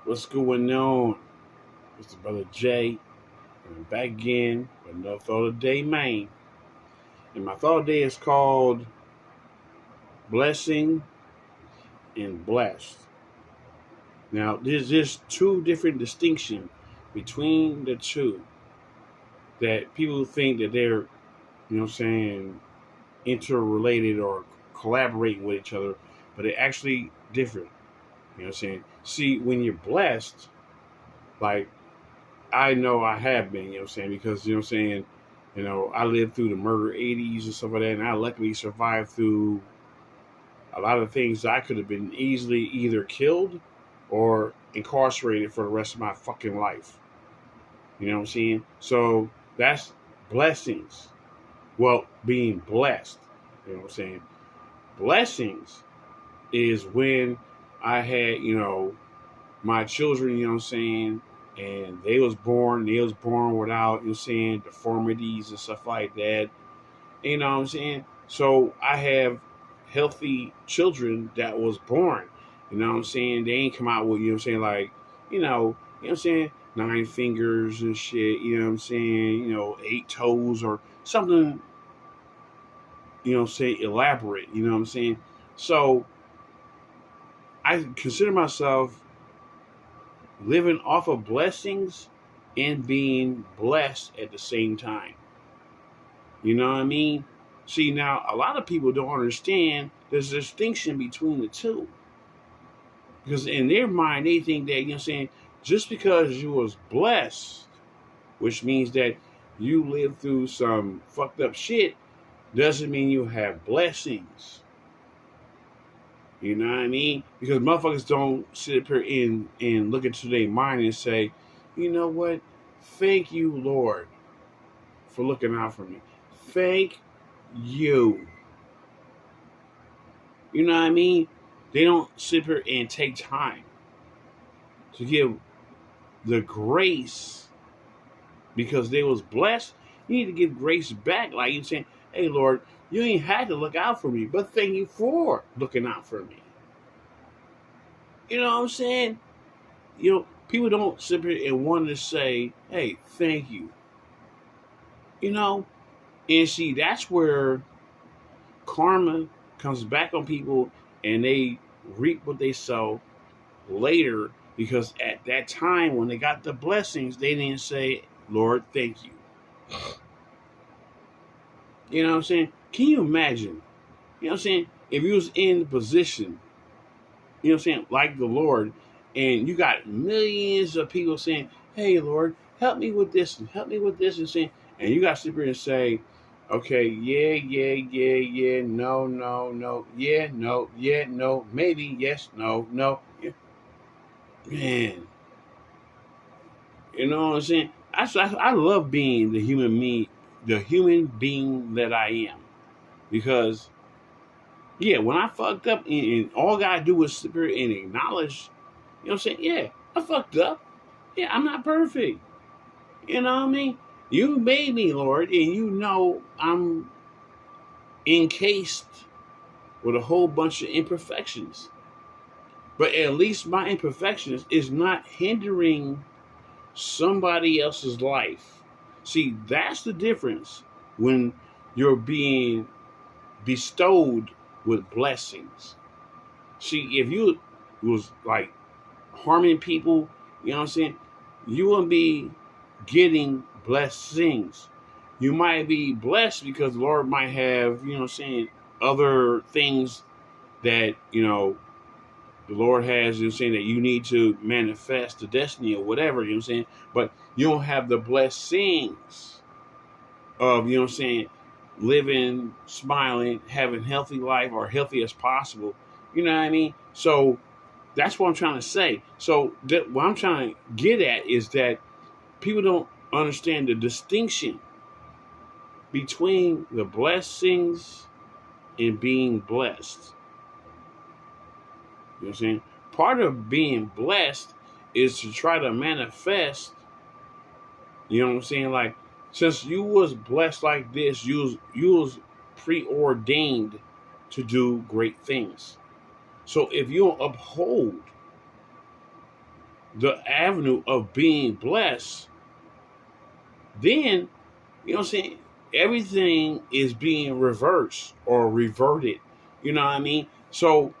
What's going on? It's the brother Jay. And I'm back again with another thought of the day, man. And my thought of the day is called blessing and blessed. Now, there's just two different distinctions between the two that people think that they're, interrelated or collaborating with each other, but they're actually different. See, when you're blessed, like I know I have been, because I lived through the murder 80s and stuff like that, and I luckily survived through a lot of things that I could have been easily either killed or incarcerated for the rest of my fucking life. You know what I'm saying? So that's blessings. Well, being blessed. You know what I'm saying? Blessings is when I had, my children, and they was born without, deformities and stuff like that. You know what I'm saying? So I have healthy children that was born. You know what I'm saying? They ain't come out with, nine fingers and shit, 8 toes or something, say elaborate, you know what I'm saying? So I consider myself living off of blessings and being blessed at the same time. You know what I mean? See, now a lot of people don't understand there's a distinction between the two. Because in their mind, they think that, just because you was blessed, which means that you lived through some fucked up shit, doesn't mean you have blessings. You know what I mean? Because motherfuckers don't sit up here and look into their mind and say, you know what? Thank you, Lord, for looking out for me. Thank you. You know what I mean? They don't sit here and take time to give the grace because they was blessed. You need to give grace back. Like you saying, hey, Lord, you ain't had to look out for me, but thank you for looking out for me. You know what I'm saying? People don't sit here and want to say, hey, thank you. And see, that's where karma comes back on people and they reap what they sow later because at that time when they got the blessings, they didn't say, Lord, thank you. You know what I'm saying? Can you imagine? You know what I'm saying? If you was in the position, like the Lord, and you got millions of people saying, hey, Lord, help me with this and help me with this and saying, and you got to sit here and say, okay, yeah, no, yeah, no, maybe, yes, no. Yeah. Man, you know what I'm saying? I love being the human being that I am. Because, yeah, when I fucked up and all I gotta do is sit here and acknowledge, you know what I'm saying? Yeah, I fucked up. Yeah, I'm not perfect. You know what I mean? You made me, Lord, and I'm encased with a whole bunch of imperfections. But at least my imperfections is not hindering somebody else's life. See, that's the difference when you're being bestowed with blessings. See, if you was like harming people, you know what I'm saying? You wouldn't be getting blessings. You might be blessed because the Lord might have, other things that, the Lord has, saying that you need to manifest the destiny or whatever, But you don't have the blessings of, living, smiling, having healthy life or healthy as possible. You know what I mean? So that's what I'm trying to say. So what I'm trying to get at is that people don't understand the distinction between the blessings and being blessed. You know what I'm saying? Part of being blessed is to try to manifest, you know what I'm saying? Like, since you was blessed like this, you was preordained to do great things. So if you don't uphold the avenue of being blessed, then, you know what I'm saying, everything is being reversed or reverted. You know what I mean? So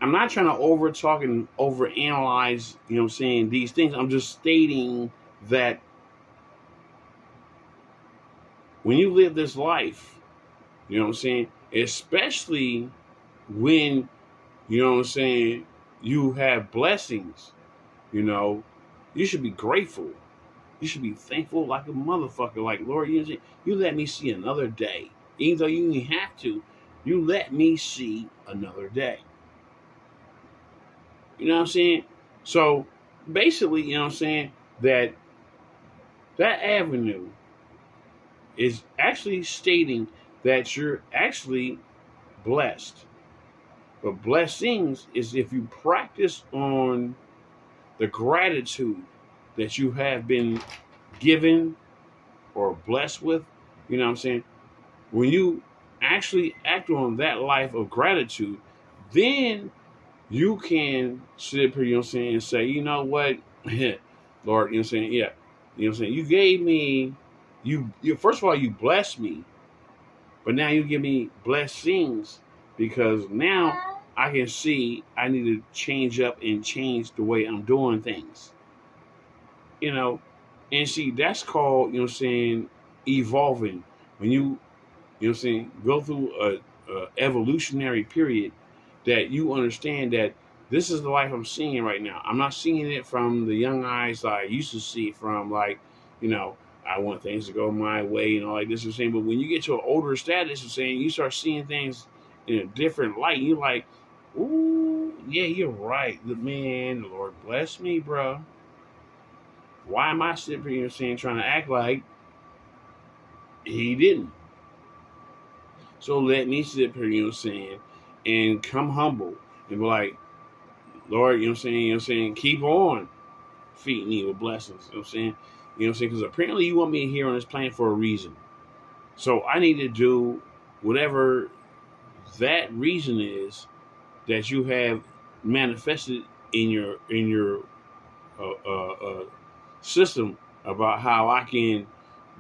I'm not trying to over talk and over analyze, you know what I'm saying, these things. I'm just stating that when you live this life, you know what I'm saying, especially when, you know what I'm saying, you have blessings, you know, you should be grateful. You should be thankful like a motherfucker. Like, Lord, you let me see another day. Even though you didn't have to, you let me see another day. You know what I'm saying? So basically, you know what I'm saying, that avenue is actually stating that you're actually blessed. But blessings is if you practice on the gratitude that you have been given or blessed with, you know what I'm saying? When you actually act on that life of gratitude, then you can sit up here, you know what I'm saying, and say, you know what, Lord, you know what I'm saying, yeah, you know what I'm saying, you gave me, you first of all, you blessed me, but now you give me blessings because now I can see I need to change up and change the way I'm doing things. You know, and see that's called, you know what I'm saying, evolving. When you know what I'm saying, go through a evolutionary period that you understand that this is the life I'm seeing right now. I'm not seeing it from the young eyes I used to see it from, like, you know, I want things to go my way and all like this and saying. But when you get to an older status and saying, you start seeing things in a different light, you're like, ooh, yeah, you're right. The Lord bless me, bro. Why am I sitting here saying trying to act like he didn't? So let me sit here, you know what I'm saying, and come humble and be like, Lord, you know what I'm saying, keep on feeding me with blessings, you know what I'm saying? You know what I'm saying? Because apparently you want me here on this planet for a reason. So I need to do whatever that reason is that you have manifested in your system about how I can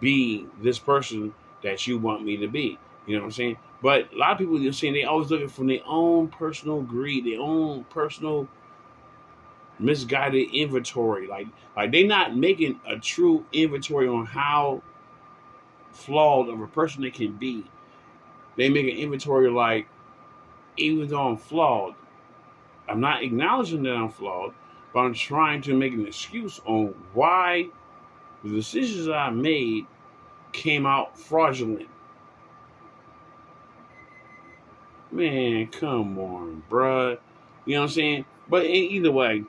be this person that you want me to be. You know what I'm saying? But a lot of people, you're saying, they always looking for their own personal greed, their own personal misguided inventory. Like they're not making a true inventory on how flawed of a person they can be. They make an inventory like, even though I'm flawed, I'm not acknowledging that I'm flawed, but I'm trying to make an excuse on why the decisions I made came out fraudulent. Man, come on, bruh. You know what I'm saying? But either way, you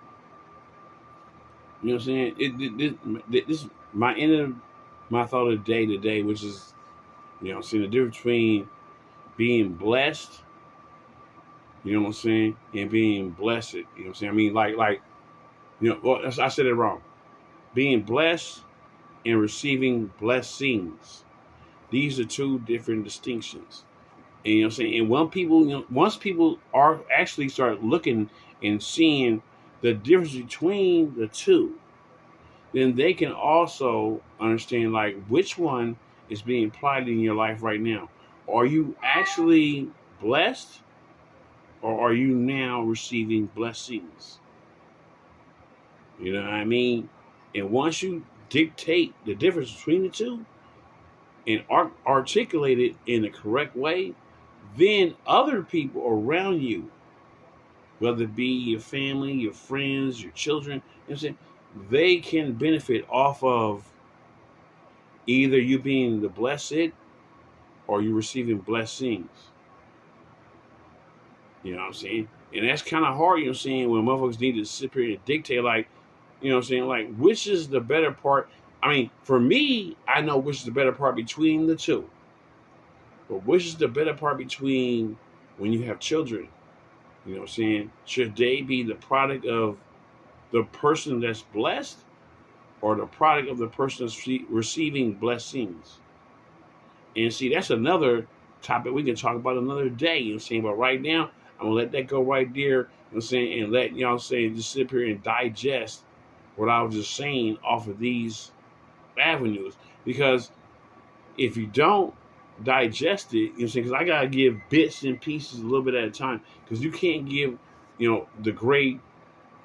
know what I'm saying? This is my end of my thought of the day today, which is, you know what I'm saying, the difference between being blessed, you know what I'm saying, and being blessed. You know what I'm saying? I mean, like, you know, well, I said it wrong. Being blessed and receiving blessings. These are two different distinctions. And you know what I'm saying? And when people, you know, once people are actually start looking and seeing the difference between the two, then they can also understand like which one is being applied in your life right now. Are you actually blessed, or are you now receiving blessings? You know what I mean? And once you dictate the difference between the two and articulate it in the correct way, then other people around you, whether it be your family, your friends, your children, you know what I'm saying, they can benefit off of either you being the blessed or you receiving blessings. You know what I'm saying? And that's kind of hard, you know what I'm saying, when motherfuckers need to sit here and dictate, like, you know what I'm saying, like, which is the better part? I mean, for me, I know which is the better part between the two. But which is the better part between when you have children? You know what I'm saying? Should they be the product of the person that's blessed or the product of the person that's receiving blessings? And see, that's another topic we can talk about another day. You know what I'm saying? But right now, I'm going to let that go right there. You know what I'm saying? And let y'all say, just sit here and digest what I was just saying off of these avenues. Because if you don't digest it, you know what I'm saying? Because I gotta give bits and pieces a little bit at a time. Because you can't give, the great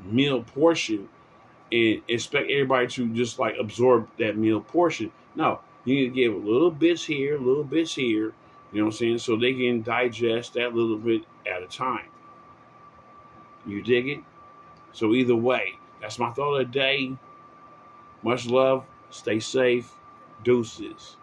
meal portion and expect everybody to just like absorb that meal portion. No, you need to give little bits here, little bits here, you know what I'm saying, so they can digest that little bit at a time. You dig it? So either way, that's my thought of the day. Much love. Stay safe. Deuces.